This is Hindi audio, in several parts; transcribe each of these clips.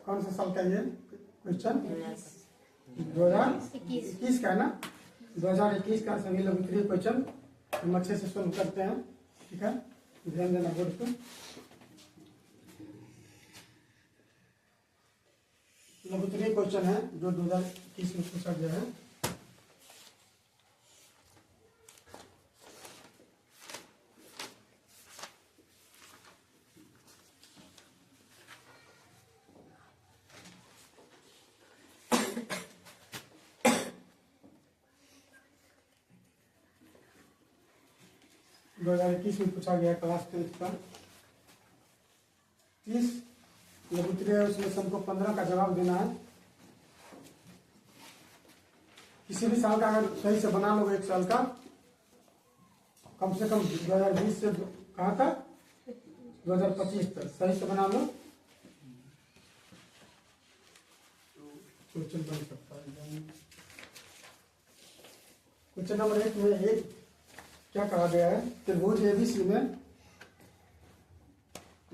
कौन सा साल का ये क्वेश्चन? 2021 का है ना। 2021 का सभी लोग उत्तरीय क्वेश्चन हम अच्छे से सोल्व करते हैं। ठीक है, ध्यान देना बोर्ड पे। लघुत्तरीय क्वेश्चन है जो 2021 में पूछा गया है। में पूछा गया क्लास 10th का 30 लघुत्तरीय है, उसमें से हमको 15 का जवाब देना है। किसी भी साल का अगर सही से बना लोगे, एक साल का कम से कम 2020 से कहाँ तक 2025 तक सही से बना लो, क्वेश्चन बन सकता है। क्वेश्चन नंबर 1 में एक क्या कहा गया है? त्रिभुज एबीसी में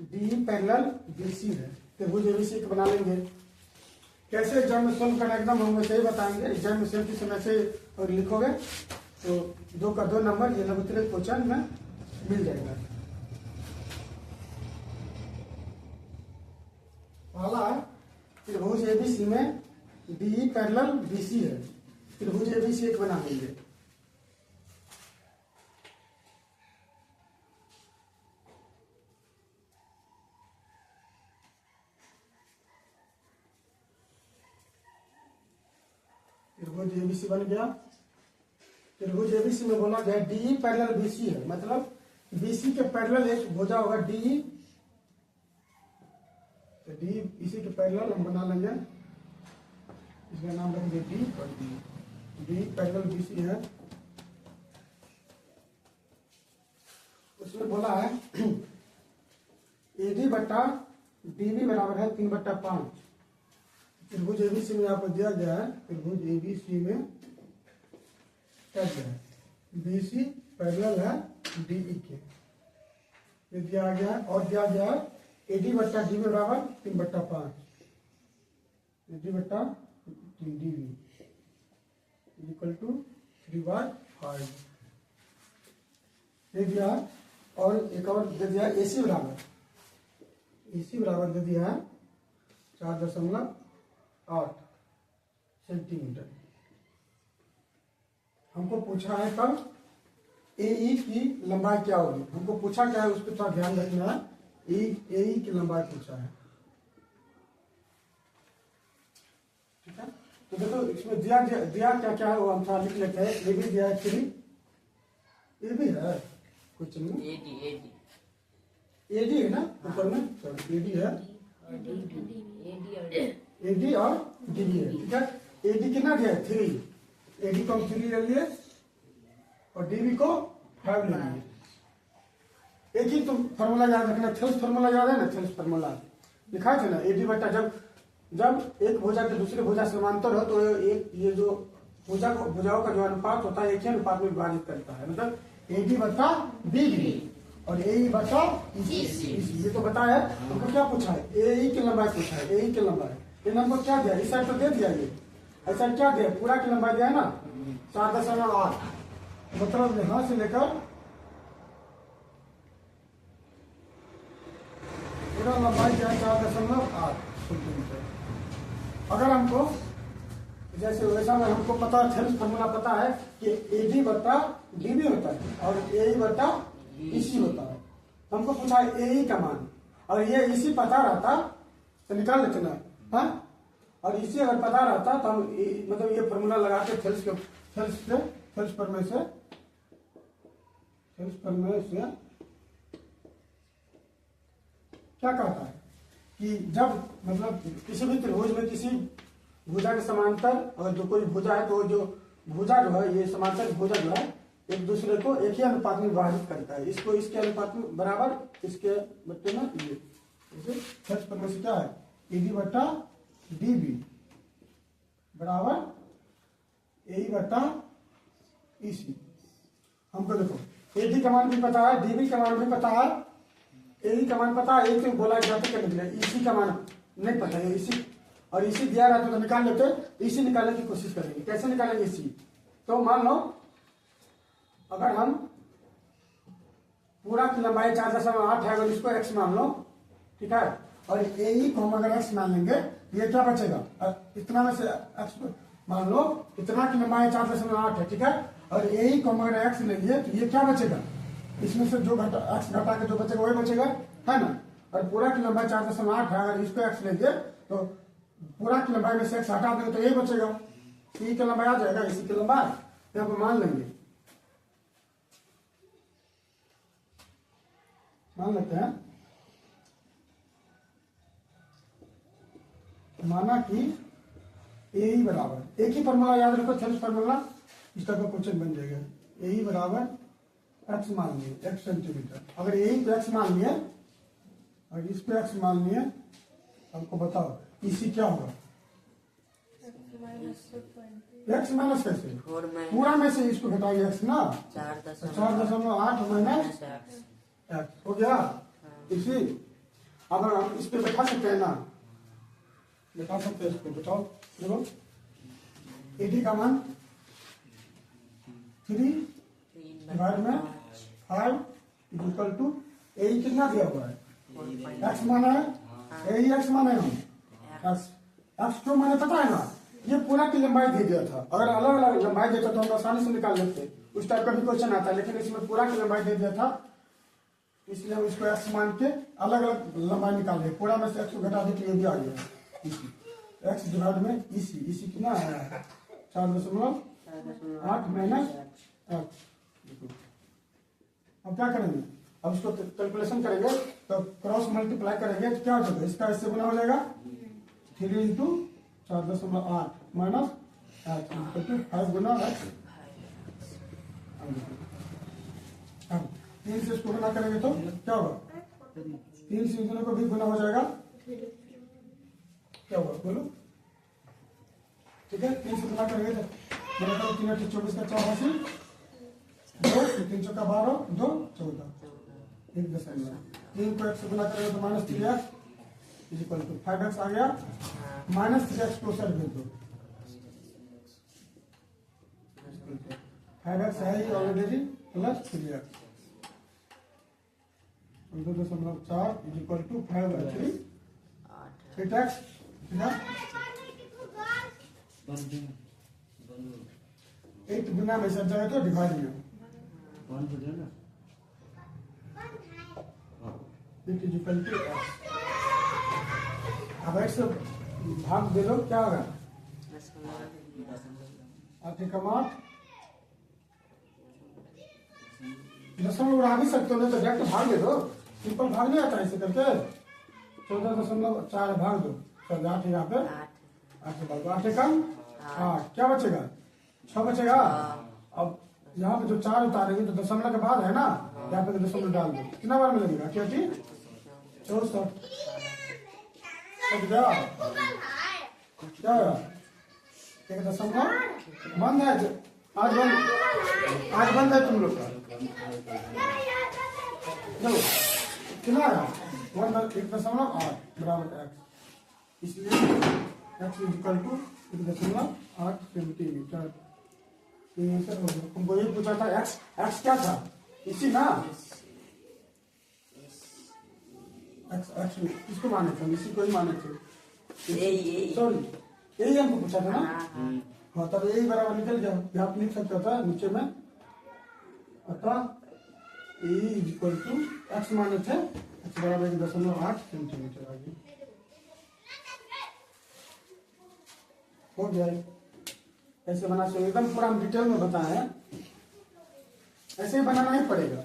डी पैरेलल बीसी है। त्रिभुज एबीसी को बना लेंगे। कैसे एग्जाम में सोल्व करना एकदम हम वैसे ही बताएंगे। एग्जाम में सेम टू सेम ऐसे और लिखोगे तो 2 का 2 नंबर ये लघुत्तरीय क्वेश्चन में मिल जाएगा। पहला त्रिभुज एबीसी में डी पैरेलल बीसी है। त्रिभुज एबीसी एक बना लेंगे। त्रिभुज एबीसी बन गया। त्रिभुज एबीसी में बोला गया डी पैरेलल बीसी है, मतलब बीसी के पैरेलल एक भुजा होगा डी, तो डी इसी के पैरेलल हम बना लेंगे। इसका नाम रखेंगे डी और डी पैरेलल बीसी है। उसमें बोला है एडी बट्टा डीबी बराबर है 3/5। त्रिभुज एबीसी में आपको दिया गया है, त्रिभुज एबीसी में क्या दिया है? बीसी पैरेलल है डीई के, ये दिया गया है। और दिया गया है एडी बट्टा डीबी बराबर 3/5, एडी बट्टा डीबी इक्वल टू 3/5 दे दिया। और एक और दे दिया एसी बराबर, एसी बराबर दे दिया है 4.8 सेंटीमीटर। हमको पूछा है कब एई की लंबाई क्या होगी। हमको पूछा क्या है उस पर थोड़ा ध्यान रखना है। एई की लंबाई पूछा है। ठीक है, तो देखो इसमें दिया क्या क्या है वो हम थोड़ा लिख लेते हैं। ए भी दिया है 3, ए भी है क्वेश्चन में, एडी है ना ऊपर में, सॉरी एडी है, एडी और डीबी है। ठीक है, एडी कितना दिया है 3, एडी को हम 3 ले लिए और डीबी को 5 ले लिए। एक ही तुम फॉर्मूला याद रखना, थेल्स फॉर्मूला याद है ना, थेल्स फॉर्मूला लिखा था ना। एडी बट्टा जब एक भुजा के दूसरे भुजा समांतर हो तो एक ये जो भुजाओं का जो अनुपात होता है एक ही अनुपात में विभाजित करता है, मतलब एडी बट्टा बीबी और एई बट्टा इसी। ये तो बताया है। हमको क्या पूछा है? एई की लंबाई पूछा है, एई की लंबाई। ये नंबर क्या दिया? इस साइड तो दे दिया, ये ऐसा क्या दिया? पूरा की लंबाई दिया है ना 4.8, मतलब यहां से लेकर पूरा लंबाई क्या है 4.8 सेंटीमीटर। अगर हमको जैसे वैसा में हमको पता है, थेल्स फॉर्मूला पता है कि एडी बट्टा डीबी होता है और एई बट्टा इसी होता है। तो हमको पूछा है एई का मान, और ये इसी पता रहता तो निकाल लेते ना। हाँ, और इसी अगर पता रहता तो हम मतलब ये फॉर्मूला लगा के थेल्स प्रमेय से क्या कहता है कि जब मतलब किसी भी त्रिभुज में किसी भुजा के समांतर और जो कोई भुजा है तो जो भुजा जो है ये समांतर भुजा जो है एक दूसरे को एक ही अनुपात में विभाजित करता है। इसको इसके अनुपात में बराबर, इसके बट्टे में ये, जैसे थेल्स प्रमेय से क्या है एडी बट्टा डीबी बराबर एई बट्टा इसी। हमको देखो एडी का मान भी पता है, डीबी का मान भी पता है, एई का मान पता है। एक बोला जाता करने के लिए इसी का मान नहीं पता है इसी, और इसी दिया रहता तो निकाल लेते। इसी निकालने की कोशिश करेंगे। कैसे निकालेंगे इसी? तो मान लो अगर हम पूरा की लंबाई 4.8 है, अगर इसको x मान लो, ठीक है, और ए को हम अगर x मान लेंगे, ये क्या बचेगा? इतना में से x मान लो, इतना की लंबाई 4.8 है, ठीक है, और ए को हम अगर x लेंगे तो ये क्या बचेगा? इसमें से जो x घटा के जो बचेगा वही बचेगा, है ना। और पूरा की लंबाई 4.8 है, अगर इसको x लेंगे तो पूरा की लंबाई में से x हटा देंगे तो यही बचेगा। ई की लंबाई आ जाएगा, इसी की लंबाई यहाँ पर मान लेंगे, मान लेते हैं। माना कि ए ही बराबर, एक ही फॉर्मूला याद रखो, थेल्स फॉर्मूला, इस तरह का क्वेश्चन बन जाएगा। ए ही बराबर एक्स मान लिए, एक्स सेंटीमीटर। अगर ए ही पे एक्स मान लिए और इस पे एक्स मान लिए, हमको बताओ इसी क्या होगा? एक्स माइनस कैसे? पूरा में से इसको घटाइए एक्स ना, 4.8 माइनस एक्स हो गया। इसी अब हम इस पे बैठा सकते हैं ना, बैठा सकते हैं इसको, बैठाओ। देखो एडी का मान 3 डिवाइड में 5 इक्वल टू ए कितना दिया हुआ है? एक्स माना है, ए एक्स माना है, हम एक्स क्यों माने पता है ना? ये पूरा की लंबाई दे दिया था, अगर अलग अलग लंबाई देता तो हम आसानी से निकाल लेते, उस टाइप का भी क्वेश्चन आता है, लेकिन इसमें पूरा की लंबाई दे दिया था, इसलिए हम इसको एक्स मान के अलग अलग लंबाई निकाल रहे। पूरा में से एक्स को घटा दे तो ये भी आ गया। एक्स डिवाइड में इसी, इसी कितना है? 4.8 माइनस एक्स। अब क्या करेंगे? अब इसको कैलकुलेशन करेंगे तो क्रॉस मल्टीप्लाई करेंगे तो क्या हो जाएगा? इसका इससे गुना हो जाएगा, 3 इंटू 4.8 माइनस एक्स 5 गुना एक्स। अब 3 से इसको गुना करेंगे तो क्या होगा? 3 से दोनों को भी गुना हो जाएगा, क्या होगा बोलो? ठीक है, 3 से गुना करेंगे तो मेरा तो 3 8 24 का 84, 2 3 चौका 12, 2 14, 3 को x से गुना करेंगे तो minus 3x equal to 5x आ गया, माइनस 3x को सर भेज दो, 5x है ही already, plus 3x 2.4 equal to 5 और 3 8x, ठीक है। 8 गुना में सर जाए तो डिवाइड में इक्वल टू x। अब x भाग दे लो, क्या होगा? 8 एकम 8, दशमलव उड़ा भी सकते हो, नहीं तो डायरेक्ट भाग दे दो, सिंपल भाग नहीं आता ऐसे करके। 14.4 भाग दो, 8 यहाँ पे 8 भाग दो, 8 एकम 8, क्या बचेगा? 6 बचेगा। अब यहाँ पे जो 4 उतारेंगे तो दशमलव के बाद है ना, यहाँ पे दशमलव डाल दो, कितना बार में लगेगा? 64 क्या होगा? 1 दशमलव बंद है आज बंद है तुम लोग का। चलो कितना है? 1.8 बराबर एक्स, इसलिए एक्स इक्वल टू 1.8 सेंटीमीटर। हमको ये पूछा था एक्स, एक्स क्या था? इसी ना, एक्स एक्स किसको माने थे? इसी को ही माने थे, सॉरी यही हमको पूछा था ना। हाँ तब यही बराबर निकल गया, यहाँ पे लिख सकता था नीचे में, अतः ए इक्वल टू एक्स माने थे, एक्स बराबर 1.8 सेंटीमीटर आ गया। हो गया, ऐसे बना सकते, एकदम पूरा हम डिटेल में बताए हैं, ऐसे ही बनाना ही पड़ेगा।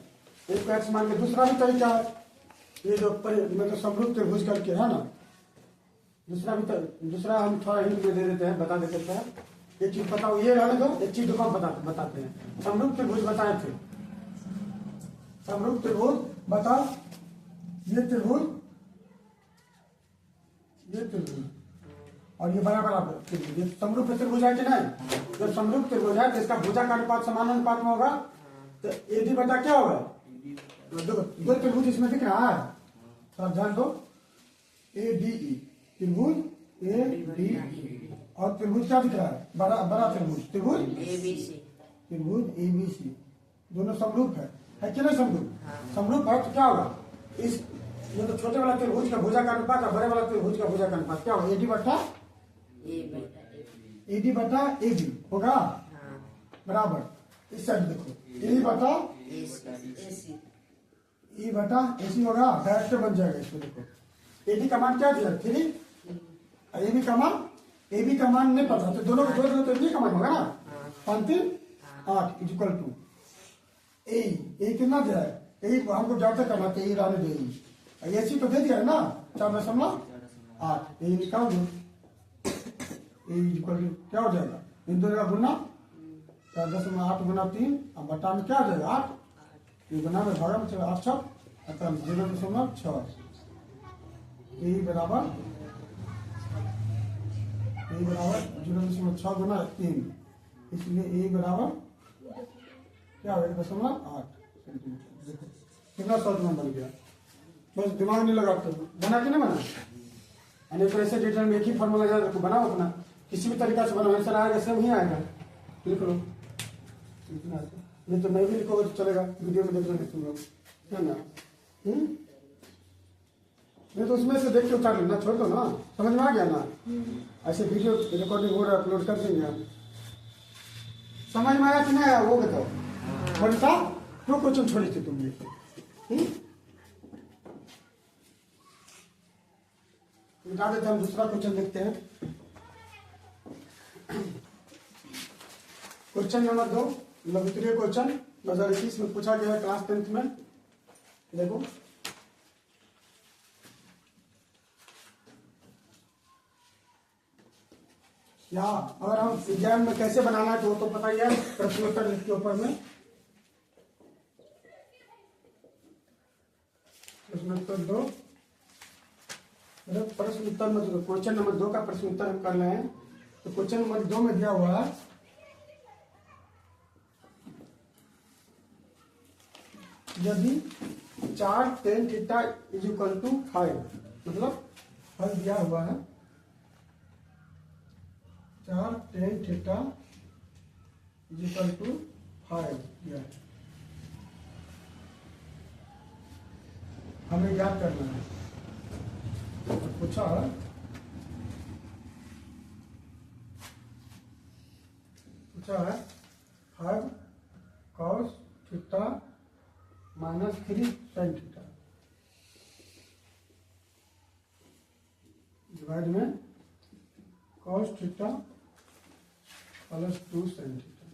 एक एक्स मान के दूसरा भी तरीका है, ये जो मतलब समरूप त्रिभुज करके है ना, दूसरा भी दूसरा हम थोड़ा हिंट में दे देते हैं, बता देते हैं। एक चीज बताओ, ये रहने दो, एक चीज दुकान बताते हैं। समरूप त्रिभुज बताए थे, समरूप त्रिभुज बताओ, ये त्रिभुज, ये त्रिभुज और ये बराबर त्रिभुज, ये समरूप त्रिभुज है कि नहीं? जब समरूप त्रिभुज है तो इसका भुजा का अनुपात समान अनुपात में होगा, तो एडी बटा क्या होगा? दो त्रिभुज इसमें दिख रहा है, तो ध्यान दो, ए डी ई, त्रिभुज ए डी और त्रिभुज क्या दिख रहा है, बड़ा बड़ा त्रिभुज, त्रिभुज ABC। त्रिभुज ABC दोनों समरूप है कि नहीं समरूप? समरूप है तो क्या होगा, इस ये तो छोटे वाला त्रिभुज का भुजा का अनुपात और बड़े वाला त्रिभुज का भुजा का अनुपात क्या होगा, एडी बटा एडी बटा एबी होगा बराबर। इस साइड देखो ए बटा AC। ई बटा एसी होगा, डायरेक्ट बन जाएगा इसमें। देखो एडी का मान क्या दिया 3 और एबी का मान नहीं पता तो दोनों को जोड़ दो तो एबी का मान होगा ना 5 3 8 इज इक्वल टू ए कितना दिया है, ए हमको ज्यादा करना था, ए रहने दे, एसी तो दे दिया है ना 4.8, ए निकाल दो, ए इज इक्वल टू क्या हो जाएगा, इन दोनों का गुना 4.8 गुना 3 और बटा में क्या हो जाएगा 8, ये बना में भागा में चला 8 6 0.6 ए बराबर 0.6 गुना 3, इसलिए ए बराबर क्या हो 1.8 सेंटीमीटर। कितना शॉर्ट में बन गया, बस दिमाग नहीं लगा तो बना कि नहीं बना। यानी तो ऐसे डेटा में एक ही फॉर्मूला याद रखो, बनाओ अपना किसी भी तरीका से बनाओ, आंसर आएगा सेम ही आएगा, लिख लो। नहीं तो नहीं भी लिखोगे तो चलेगा, वीडियो में देख लो तुम लोग है ना। नहीं तो उसमें से देख के उतार लेना, छोड़ दो ना, समझ में आ गया ना। ऐसे वीडियो रिकॉर्डिंग हो रहा है, अपलोड कर देंगे हम। समझ में आया कि नहीं आया वो बताओ। कौन सा क्यों क्वेश्चन छोड़ी थी तुमने, मिटा देते हम, दूसरा क्वेश्चन देखते हैं। क्वेश्चन नंबर 2 लघुत्तरीय क्वेश्चन 2021 में पूछा गया है क्लास 10th में। देखो या अगर हम विज्ञान में कैसे बनाना है तो वो तो पता ही है, प्रश्नोत्तर लिख के ऊपर में प्रश्नोत्तर 2 प्रश्न उत्तर में क्वेश्चन नंबर 2 का प्रश्न उत्तर हम कर रहे हैं। तो क्वेश्चन नंबर 2 में दिया हुआ है यदि 4 tan theta is equal to 5, मतलब फल दिया हुआ है 4 tan theta is equal to 5 दिया है, हमें याद करना है। पूछा है 5 cos theta minus 3 sin theta divide में cos theta plus 2 sin theta.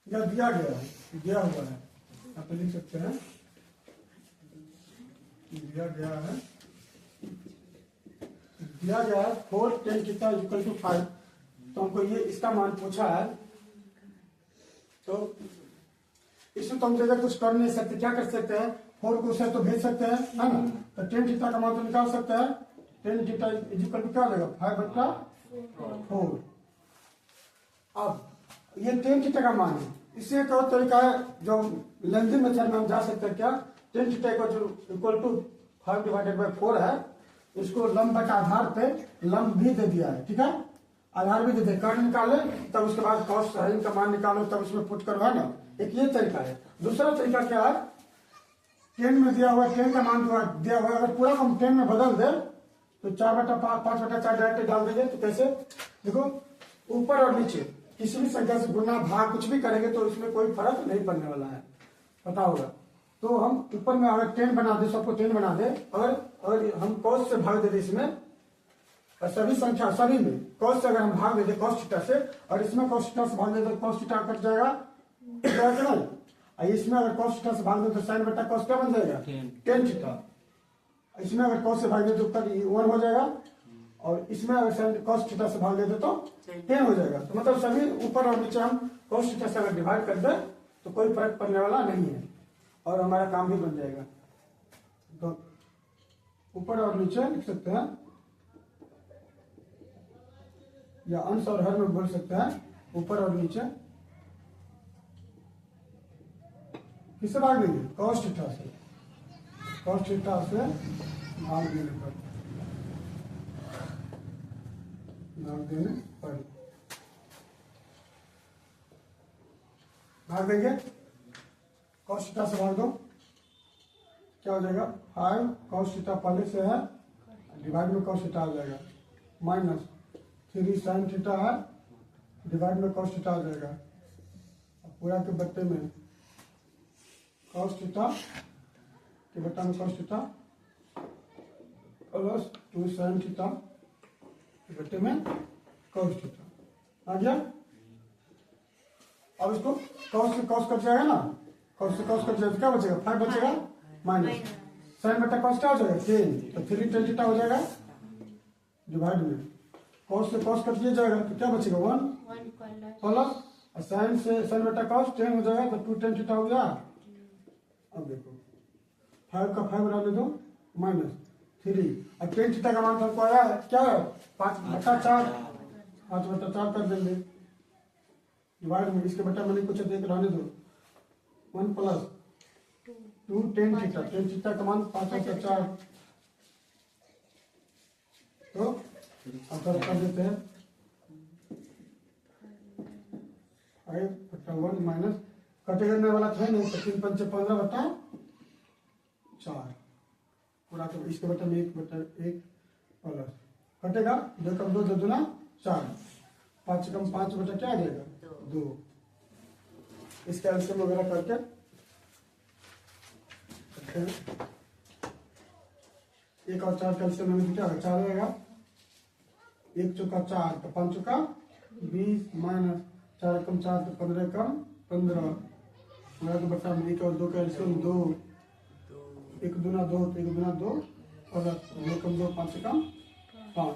यह दिया गया है, दिया हुआ है, आप लिख सकते हैं दिया गया है 4 tan थीटा इक्वल टू 5। तो हमको ये इसका मान पूछा है, तो इसमें तो हम जगह कुछ कर नहीं सकते, क्या कर सकते हैं 4 को उसे तो भेज सकते हैं है ना। तो tan थीटा का मान तो निकाल सकते हैं, tan थीटा इक्वल टू क्या हो जाएगा 5/4। अब ये tan थीटा का मान है, इससे एक और तरीका है जो लेंथी मेथड में हम जा सकते हैं। क्या tan थीटा इक्वल टू 5/4 है, इसको लंब बटा आधार पे लंब भी दे दिया है, ठीक है, आधार भी दे दिया, कर्ण निकाले तब उसके बाद cos sin का मान निकालो तब उसमें पुट करो, है ना। एक ये तरीका है। दूसरा तरीका क्या है, tan में दिया हुआ tan का मान दिया हुआ, अगर पूरा हम tan में बदल दे तो 4/5/4 डायरेक्ट डाल देंगे। तो कैसे देखो, ऊपर और नीचे किसी भी संख्या से गुना भाग कुछ भी करेंगे तो इसमें कोई फर्क नहीं पड़ने वाला है, पता होगा। तो हम ऊपर में अगर 10 बना दे, सबको 10 बना दे, अगर हम cos से भाग दे दे इसमें, और सभी संख्या सभी में cos से अगर हम भाग दे दे cos थीटा से, और इसमें cos थीटा से भाग दे तो cos थीटा कट जाएगा, और इसमें अगर cos थीटा से भाग दे तो sin बटा cos क्या बन जाएगा tan थीटा। इसमें अगर cos से भाग दे तो उत्तर 1 हो जाएगा, और इसमें अगर cos थीटा से भाग दे तो 10 हो जाएगा। तो मतलब सभी ऊपर और नीचे हम cos थीटा से अगर डिवाइड कर दे तो कोई फर्क पड़ने वाला नहीं है, और हमारा काम भी बन जाएगा। तो ऊपर और नीचे लिख सकते हैं, या अंश और हर में बोल सकते हैं, ऊपर और नीचे किससे भाग देंगे cos थीटा से भाग देने पर भाग देने पर भाग देंगे cos थीटा से भाग दो, क्या हो जाएगा 5 cos थीटा पहले से है, डिवाइड में cos थीटा आ जाएगा, माइनस 3 sin थीटा है, डिवाइड में cos थीटा आ जाएगा, पूरा के बट्टे में cos थीटा के बट्टा में cos theta plus 2 sin theta के बट्टे में cos थीटा आ गया। अब इसको cos से cos कट जाएगा ना, cos से cos कट जाएगा तो क्या बचेगा 5 बचेगा, माइनस sin बट्टा cos क्या हो जाएगा 3, तो 3 tan थीटा हो जाएगा, डिवाइड में cos से cos कट जाएगा तो क्या बचेगा 1 प्लस साइन से साइन बटा cos 10 हो जाएगा तो 2 tan थीटा हो गया। अब देखो 5 का 5 बना दो माइनस 3, अब tan थीटा का मान हमको आया क्या है 5/4, 5/4 कर देंगे, डिवाइड में इसके बटा मैंने कुछ देख रहने दो 1 plus 2 tan theta, tan theta का मान 5/4, तो अब कर देते हैं 5/1 माइनस कटे करने वाला था नहीं तो 3 पंचे 15/4 पूरा, तो इसके बटा में 1/1 प्लस कटेगा 2 कम 2 2 दूना 4, 5 कम 5 बटा क्या आ जाएगा 2, इसके एल्सियम वगैरह करके एक और 4 कैल्सियम में क्या होगा 4 रहेगा, 1 चौका 4 तो 5 चौका 20 माइनस 4 कम 4 तो 15 कम 15, मेरा तो बच्चा में 1 और 2 कैल्शियम 2, 1 दूना 2 तो 1 दूना 2 और 2 कम 2 5 कम 5,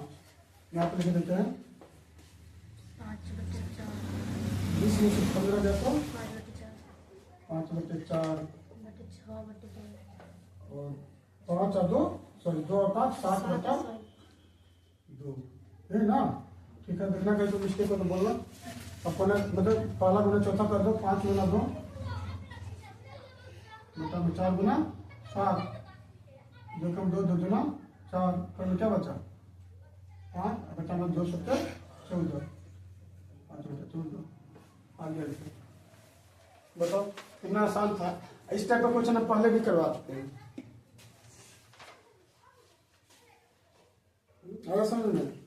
यहाँ पर लिख देते हैं 20 में से 15 गया तो 5/4 और 5 और 2 सॉरी 2 और 5 7/2 है ना, ठीक है। देखना कहीं तो मिस्टेक हो तो बोलना, अपना मतलब पहला गुना चौथा कर दो 5 गुना 2 बटा में 4 गुना 7, 2 कम 2 2 गुना 4 पर क्या बचा 5 बटा में 2 7 14, 5/14 आ गया। बताओ कितना आसान था, इस टाइप का क्वेश्चन हम पहले भी करवा चुके हैं, अगर समझ में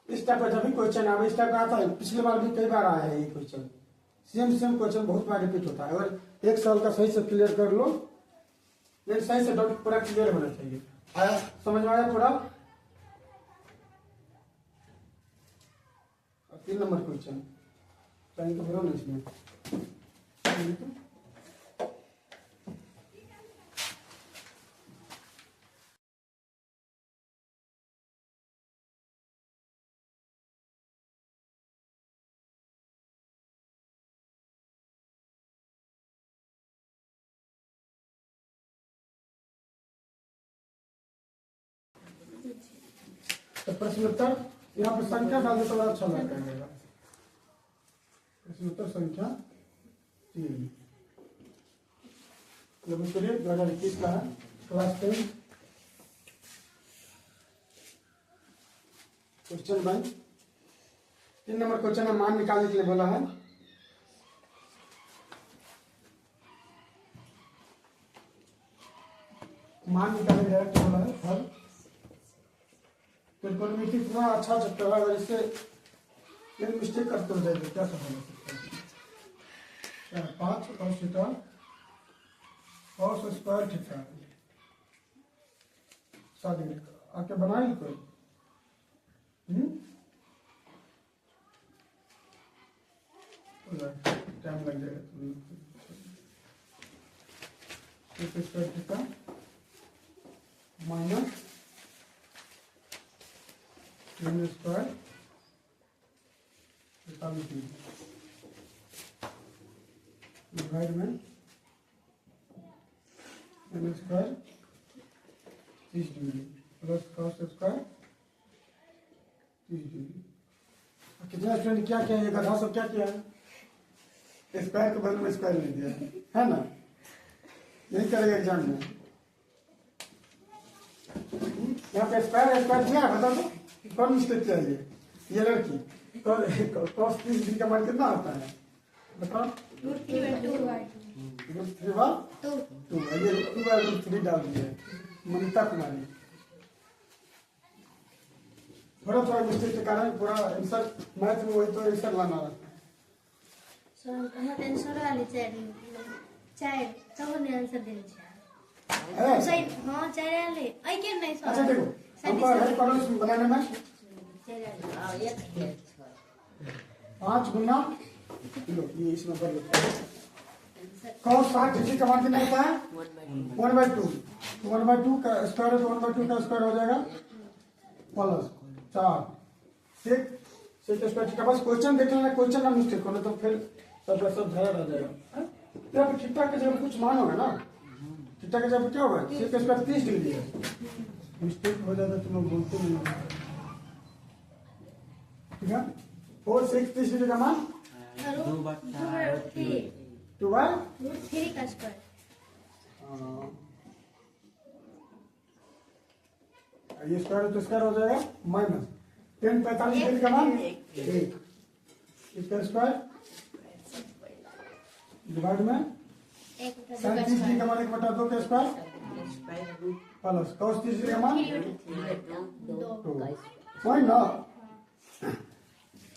इस टाइप का जब भी क्वेश्चन आए, इस टाइप का आता है, पिछले बार भी कई बार आया है ये क्वेश्चन, सेम क्वेश्चन बहुत बार रिपीट होता है। अगर एक साल का सही से क्लियर कर लो, लेकिन सही से डाउट पूरा क्लियर होना चाहिए। आया समझ में आया थोड़ा? 3 नंबर क्वेश्चन तो भरो ना इसमें, तो प्रश्न उत्तर यहाँ पर संख्या डाल दे तो बड़ा अच्छा लगेगा। प्रश्न उत्तर संख्या 3 2021 का है, class 10 question by 3 number question में मान निकालने के लिए बोला है। मान निकालने डायरेक्ट बोला है हल। त्रिकोणमिति इतना अच्छा चैप्टर है, अगर इससे यदि मिस्टेक करते हो जाएगा क्या सफल हो सकता है। 5 cos theta cos square theta शादी आके बनाए कोई टाइम लग जाएगा। Square theta minus square divide में square 30 degree plus cos square 30 degree. कितना स्टूडेंट क्या किया है, गधा सब क्या किया है, स्क्वायर के बदले में स्क्वायर ले दिया है ना, यही करेगा एग्जाम में। यहाँ पे स्क्वायर दिया है, बता दो कौन मिस्टेक किया ये लड़की cos 30 डिग्री का मान कितना आता है बताओ। √3/2 ये 2/√3 डाल दिए मनीता कुमारी। थोड़ा मिस्टेक के कारण पूरा आंसर मैथ में वही तो आंसर लाना रहता है। अच्छा देखो हमको हेल्प करो इसमें बनाने में। 5 गुना लो ये इसमें कर लो। cos 60 डिग्री का मान कितना होता है 1/2। 1/2 का स्क्वायर है तो 1/2 का स्क्वायर हो जाएगा प्लस 4 6 का स्क्वायर। बस क्वेश्चन देख लेना, क्वेश्चन ना मिस्टेक होना तो फिर सब धरा रह जाएगा। तो अब थीटा के जगह कुछ मान होगा ना, थीटा के जगह क्या होगा 6 का स्क्वायर 30 डिग्री है। मिस्टेक हो जाता तुम लोग बोलते नहीं हो, ठीक है। 4 6 30 डिग्री का मान 2/√3 का स्क्वायर। ये स्क्वायर तो स्क्वायर हो जाएगा माइनस 10 45 डिग्री का मान 1 इसका स्क्वायर डिवाइड में 37 डिग्री का मान 1/2 का स्क्वायर प्लस cos 30 डिग्री का मान 2। वही ना,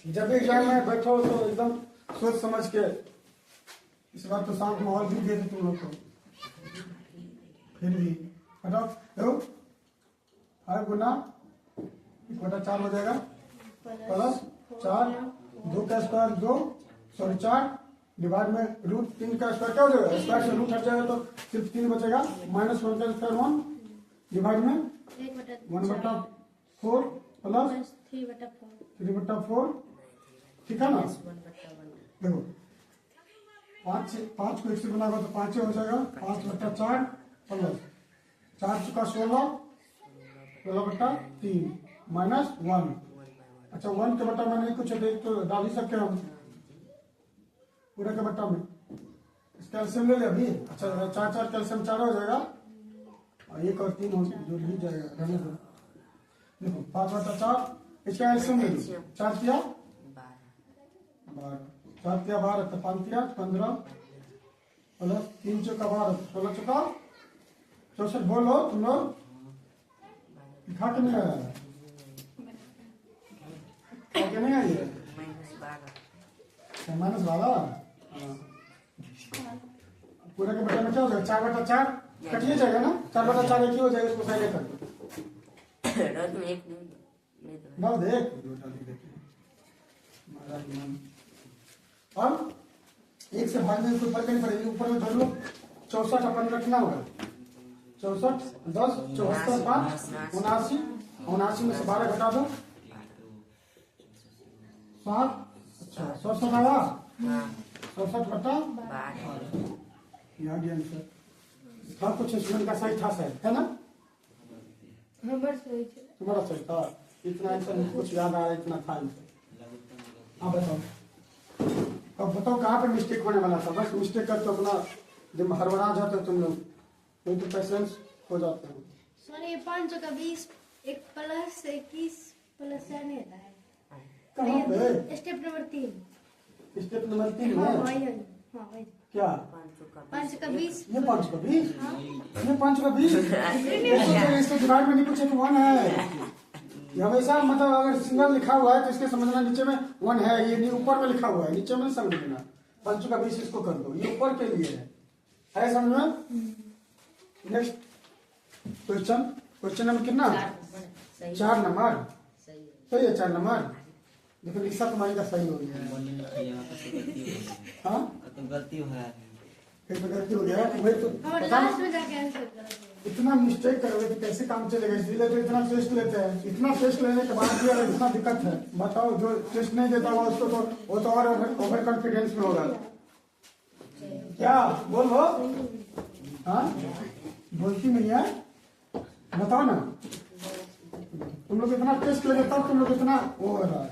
जब एग्जाम में बैठो तो एकदम सोच समझ के, इस बार तो शांत माहौल भी दे तुम लोग को, फिर भी बताओ देखो 5 गुना 1/4 हो जाएगा प्लस 4 2 का स्क्वायर 2 सॉरी 4 डिवाइड में √3 का स्क्वायर क्या हो जाएगा, स्क्वायर से रूट हट जाएगा तो सिर्फ 3 बचेगा माइनस 1 का स्क्वायर 1 डिवाइड में 1/4 प्लस 3/4 ठीक है ना। देखो 5 को 1 से गुना होगा तो 5 हो जाएगा 5/4 प्लस 4 चुका 16/3 माइनस 1। अच्छा 1 के बट्टा में नहीं कुछ है तो डाल ही सकते हम पूरे के बट्टा में। इस कैल्शियम ले ले अभी। अच्छा 4 कैल्शियम 4 हो जाएगा और 1 और 3 जो ही जाएगा रहने दो। देखो 5/4 इसका कैल्शियम ले लो 4 किया 12 4 किया 12 तो 5 किया 15 प्लस 3 चौका 12 16 चौका 64। बोलो तुम लोग खा के नहीं आया नहीं आई है -12 पूरा के बट्टे में क्या हो जाएगा 4/4 कटिए जाएगा ना 4/4 एक ही हो जाएगा इसको सही कर दो देख अब 1 से भागने कोई फर्क नहीं पड़ेगी। ऊपर में धर लो 64 अपन रखना होगा 64 10 74 5 79 79 में से 12 घटा दो 7। अच्छा 67 आया 67/12 आ गया आंसर। था कुछ स्टूडेंट का सही था शायद है ना, तुम्हारा सही था। इतना आंसर कुछ याद आ रहा है इतना था आंसर। हाँ बताओ अब बताओ कहाँ पे मिस्टेक होने वाला था। बस मिस्टेक कर तो अपना जब हड़बड़ा जाते हो तुम लोग तो पेशेंस हो जाते हो। सर ये 5 का 20 1 प्लस 21 प्लस नहीं होता है कहाँ पे स्टेप नंबर 3 स्टेप नंबर 3 में क्या 5 का 20 ये 5 का 20 ये 5 का 20 इसको डिवाइड में नहीं पूछे तो 1 है। ये हमेशा मतलब अगर सिंगल लिखा हुआ है तो इसके समझना नीचे में 1 है, ये ऊपर में लिखा हुआ है नीचे में नहीं समझ लेना। 5 का 20 इसको कर दो ये ऊपर के लिए है समझ में। नेक्स्ट क्वेश्चन नंबर कितना 4 नंबर सही है 4 नंबर। देखो लिखा तुम्हारी का सही हो गया हाँ तो गलती हो गया फिर गलती हो गया वही तो लास्ट में जाके आंसर करोगे। इतना मिस्टेक करोगे तो कैसे काम चलेगा, इसलिए तो इतना टेस्ट लेते हैं। इतना टेस्ट लेने के बाद भी अगर इतना दिक्कत है बताओ जो टेस्ट नहीं देता हुआ उसको तो वो तो और ओवर कॉन्फिडेंस में होगा क्या बोलो हाँ बोलती नहीं है बताओ ना। तुम लोग इतना टेस्ट ले तब तुम लोग इतना वो हो रहा है।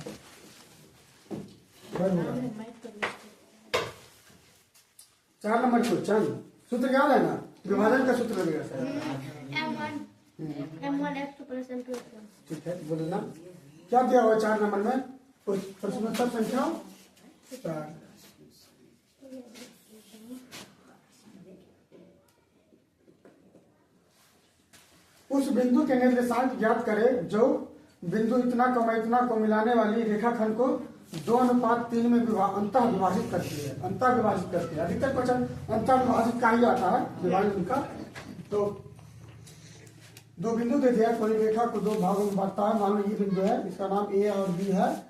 4 नंबर क्वेश्चन सूत्र याद है ना, विभाजन का सूत्र लगेगा M1 X2 plus M2 X1। ठीक है, बोलो ना क्या दिया हुआ 4 नंबर में? कुछ प्रश्नोत्तर संख्या 4। उस बिंदु के निर्देशांक ज्ञात करें जो बिंदु इतना को मिलाने वाली रेखाखंड को 2:3 में अंतः विभाजित करती है। अंतः विभाजित करती है, अधिकतर क्वेश्चन अंतः विभाजित का ही आता है, विभाजन का। तो दो बिंदु दे दिया, कोई रेखा को 2 भागों में बांटता है। मान लो ये बिंदु है, इसका नाम ए और बी है,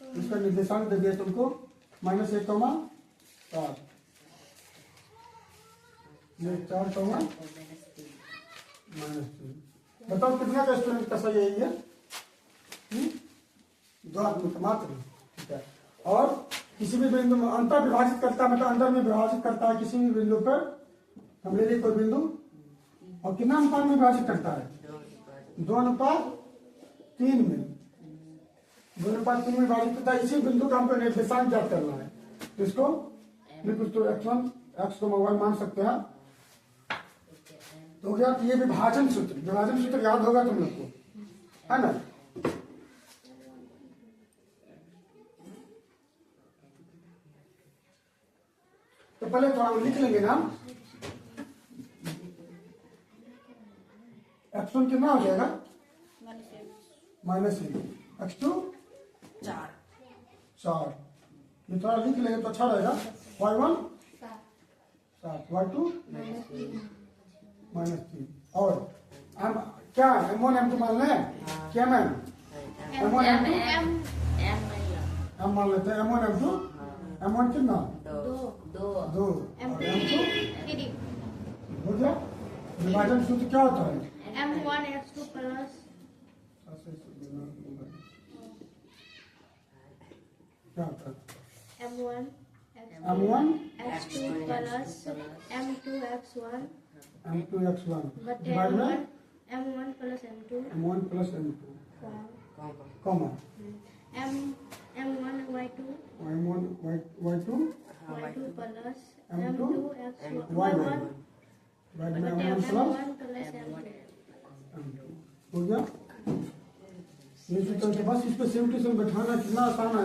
इसका निर्देशांक दे दिया तुमको -1, 4 -3। बताओ कितना का स्टूडेंट का सही है ये? 2 आदमी का मात्र। ठीक है, और किसी भी बिंदु में अंतर विभाजित करता है, मतलब अंदर में विभाजित करता है किसी भी बिंदु पर। हम ले लीजिए कोई बिंदु, और कितना अनुपात में विभाजित करता है? 2:3 में। 2:3 में विभाजित करता है। इसी बिंदु का हमको निर्देशांक ज्ञात करना है। तो इसको कुछ तो x1 x को y मान सकते हैं। तो हो गया कि ये विभाजन सूत्र याद होगा तुम लोग को, है ना? तो पहले तो हम लिख लेंगे ना, x1 कितना हो जाएगा? -1। x2 4। ये थोड़ा लिख लेंगे तो अच्छा रहेगा। y1 7, y2 -3। और हम क्या M1 M2 मान लें? क्या मैम? M1 M2 हम मान लेते हैं। M1 M2 M1 कितना? 2 M2 3। हो गया। विभाजन सूत्र क्या होता है? M1 X2 plus क्या होता है? M1 M1 X2 plus M2 X1 M2 x1 but divide में M1 plus M2 M1 plus M2 comma M1 Y2 Y1 Y2 Y2 plus M2 M2 X1 Y1 Y1 divide में but M1 plus M1 plus M2। M2 हो गया। ये सूत्र के बस इस पे सिम्प्लिफिकेशन बैठाना कितना आसान है।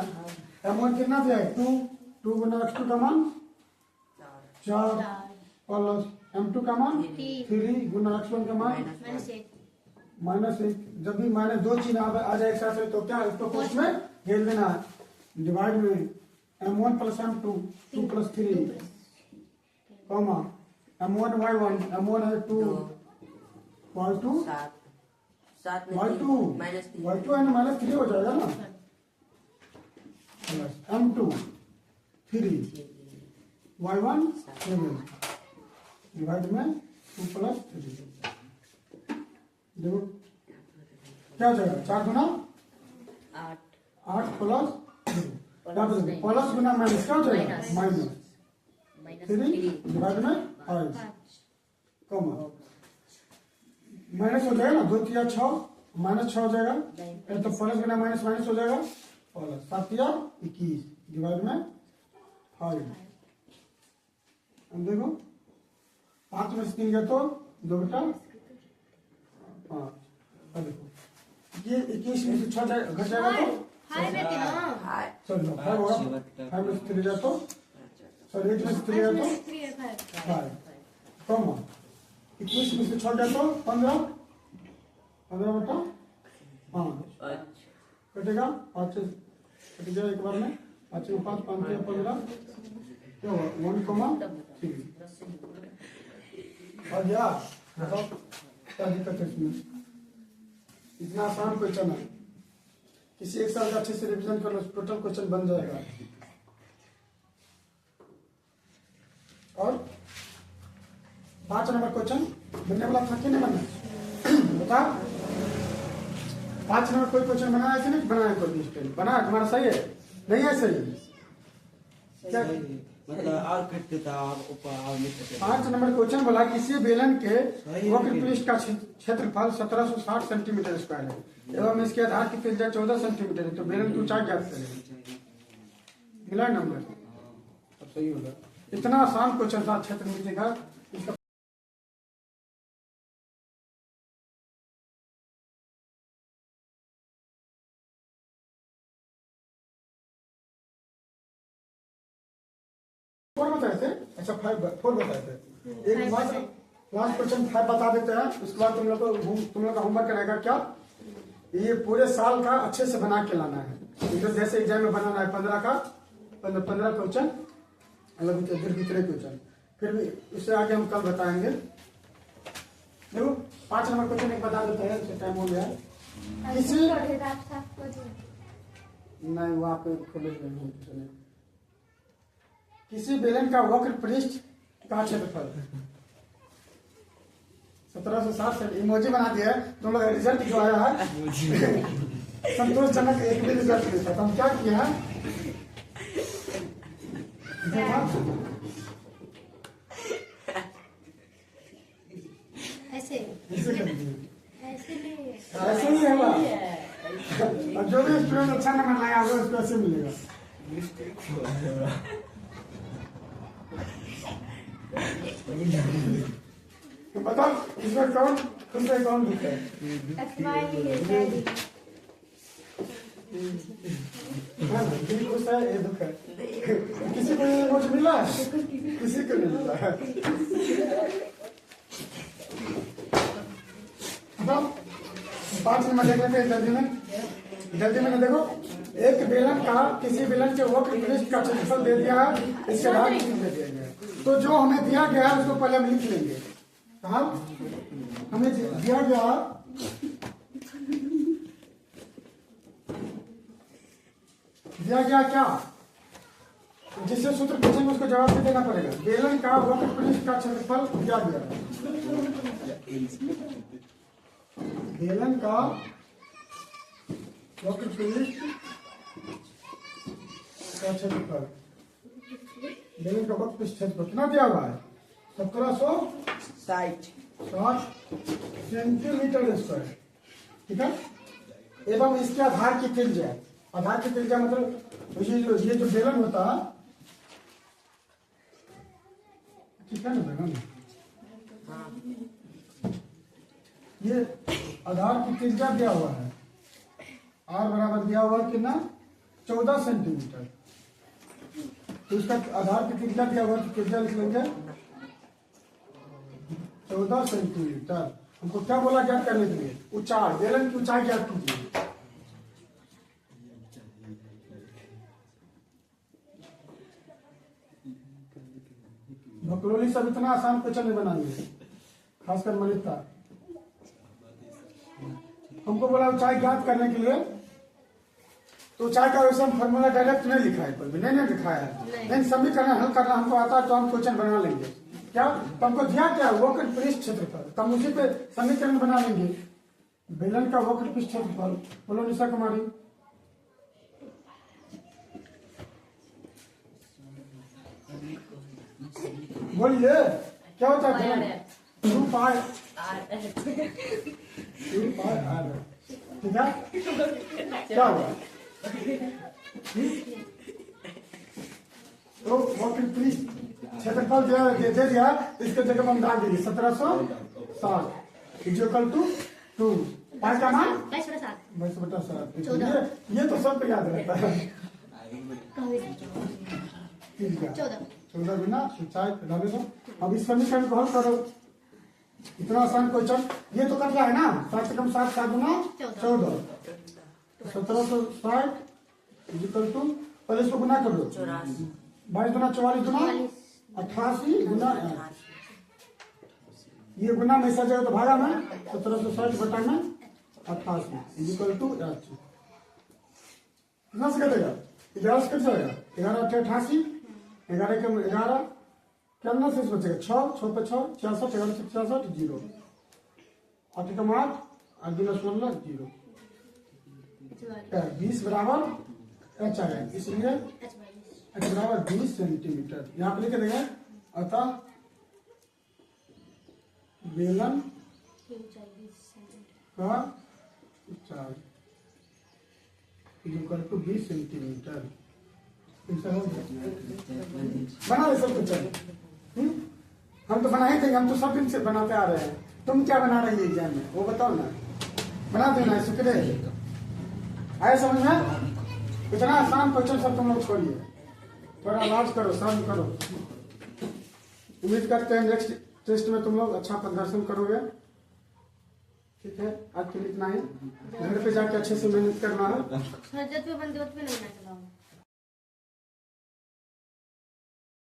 M1 कितना दिया है? 2 गुना x2 का मान 4 प्लस M2 का मान 3 गुना x1 का मान -1। जब भी -2 चिन्ह आ जाए एक साथ में तो क्या इसको कोष्ठ में घेर देना है। डिवाइड में M1 plus M2 2 plus 3 comma M1 Y1 M1 है 2 Y2 Y2 है ना -3 हो जाएगा ना, प्लस M2 3 Y1 7 डिवाइड में 2 प्लस 3। देखो क्या हो जाएगा? 4 गुना 8 प्लस प्लस गुना माइनस क्या हो जाएगा? -3 डिवाइड में 5 कॉमा माइनस हो जाएगा ना, 2 3 6 -6 हो जाएगा। तो प्लस गुना माइनस हो जाएगा प्लस 7 21 डिवाइड में 5। अब देखो 5 में से 3 गया तो 2 बेटा 5। अब देखो ये 21 में से 6 घट जाएगा तो चलो 5 होगा। 5 में से 3 जाए तो सॉरी 8 में से 3 जाए तो 5 कॉमा 21 में से 6 जाए तो 15 बेटा 5 कटेगा। 5 से कट गया एक बार में। 5 में 5 5 में 15 क्या हुआ 1,3 और या बताओ क्या दिक्कत है इसमें? इतना आसान क्वेश्चन है, किसी एक साल का अच्छे से रिवीजन कर लो, टोटल क्वेश्चन बन जाएगा। और 5 नंबर क्वेश्चन बनने वाला था कि नहीं बनना? बता 5 नंबर कोई क्वेश्चन बनाया कि नहीं बनाया? कोई स्टूडेंट बना? तुम्हारा सही है नहीं है? सही क्या मतलब और कटते था और ऊपर और नीचे। 5 नंबर क्वेश्चन बोला किसी बेलन के वक्र पृष्ठ का क्षेत्रफल 1760 सेंटीमीटर स्क्वायर है एवं इसके आधार की त्रिज्या 14 सेंटीमीटर है। तो बेलन की ऊंचाई ज्ञात करें। मिला नंबर? अब सही होगा। इतना आसान क्वेश्चन था क्षेत्र नीचे का। इसका 4 बताए थे, अच्छा 4 बताए थे। एक बात लास्ट क्वेश्चन 5 बता देते हैं, उसके बाद तुम लोग का होमवर्क रहेगा क्या, ये पूरे साल का अच्छे से बना के लाना है। तो जैसे एग्जाम में बनाना है 15 क्वेश्चन, अलग कितने क्वेश्चन, फिर भी उससे आगे हम कल बताएंगे। देखो 5 नंबर क्वेश्चन एक बता देते हैं, टाइम हो गया। किसी नहीं वहाँ पे किसी बेलन का वक्र पृष्ठ का क्षेत्रफल 1760 से इमोजी बना दिया है। तुम लोग रिजल्ट जो आया है संतोषजनक एक भी रिजल्ट नहीं था। तो हम क्या किया है, ऐसे ऐसे नहीं होगा। और जो भी स्टूडेंट अच्छा नंबर लाया होगा उसको ऐसे मिलेगा। तो बताओ इसमें कौन तुमसे कौन दिखता है? दिल खुश है, ये दुख है। किसी को ये मुझे मिला है, किसी को नहीं मिला है। बताओ 5 नंबर देख लेते हैं जल्दी में देखो। एक बेलन का किसी बेलन के वक्र पृष्ठ का क्षेत्रफल दे दिया है, इसके बाद दे दिया गया। तो जो हमें दिया गया है उसको पहले हम लिख लेंगे। हाँ हमें दिया गया क्या, जिससे सूत्र पूछेंगे उसको जवाब भी देना पड़ेगा। बेलन का वक्र पृष्ठ का क्षेत्रफल दिया गया है। बेलन का वक्र पृष्ठ का क्षेत्रफल, बेलन का वक्र पृष्ठ क्षेत्रफल कितना दिया हुआ है? 1760 सेंटीमीटर स्क्वायर, ठीक है। एवं इसके आधार की त्रिज्या, आधार की त्रिज्या मतलब ये जो बेलन होता है, ठीक है ना बेलन, ये आधार की त्रिज्या दिया हुआ है। आर बराबर दिया हुआ है कितना? 14 सेंटीमीटर। तो इसका आधार की त्रिज्या दिया हुआ है, तो त्रिज्या लिख लेंगे 14 सेंटीमीटर। हमको क्या बोला ज्ञात करने के लिए? ऊंचाई, बेलन की ऊंचाई ज्ञात कीजिए। भकलोली सब इतना आसान क्वेश्चन नहीं बनाएंगे, खासकर मलिता। हमको बोला ऊंचाई ज्ञात करने के लिए, तो ऊंचाई का वैसे हम फॉर्मूला डायरेक्ट नहीं लिखा है, कोई भी नहीं लिखा है। लेकिन समीकरण हल करना हमको आता है, तो हम क्वेश्चन बना लेंगे। क्या तो हमको दिया क्या? वक्र पृष्ठ क्षेत्रफल, तो हम उसी पे समीकरण बना लेंगे। बेलन का वक्र पृष्ठ क्षेत्रफल, बोलो निशा कुमारी। बोलिए क्या होता है? 2 पाई r, ठीक है। क्या हुआ? तो वक्र पृष्ठ क्षेत्रफल दे दिया, इसके जगह हम डाल देंगे 1760 इक्वल टू 2 पाई का मान 22/7। ये तो सब पे याद रहता है। 14 गुना ऊंचाई डाले दो। अब इस समीकरण को हल करो, इतना आसान क्वेश्चन। ये तो कट रहा है ना, 7 से कम 7, 7 गुना 14, 1760 इक्वल टू, पहले इसको गुना कर दो, 22 गुना 44 गुना 88 गुना 8। ये गुना में ऐसा जाएगा तो भागा में 1760 बटा में 88 इक्वल टू 8। कितना से कटेगा? 11 से कट जाएगा। 11 8 88, 11 के 11 कितना से बचेगा? 6 6 पे 6 66, 11 से 66 0, 8 का 8 8 गुना 16 0, 20 बराबर h आएगा, इसलिए h बराबर 20 सेंटीमीटर यहाँ पे लिखे देंगे। अतः बेलन का ऊंचाई इक्वल टू 20 सेंटीमीटर। बना रहे सब कुछ, हम तो बना ही थे, हम तो सब दिन से बनाते आ रहे हैं। तुम क्या बना रही है एग्जाम में वो बताओ ना, बना देना। शुक्र आया समझ में? इतना आसान क्वेश्चन सब तुम लोग छोड़िए, थोड़ा आवाज करो, शांत करो। उम्मीद करते हैं नेक्स्ट टेस्ट में तुम लोग अच्छा प्रदर्शन करोगे। ठीक है, आज के लिए इतना ही। घर पे जाके अच्छे से मेहनत करना है। हजरत पे बंदे पे नहीं ना चलाओ।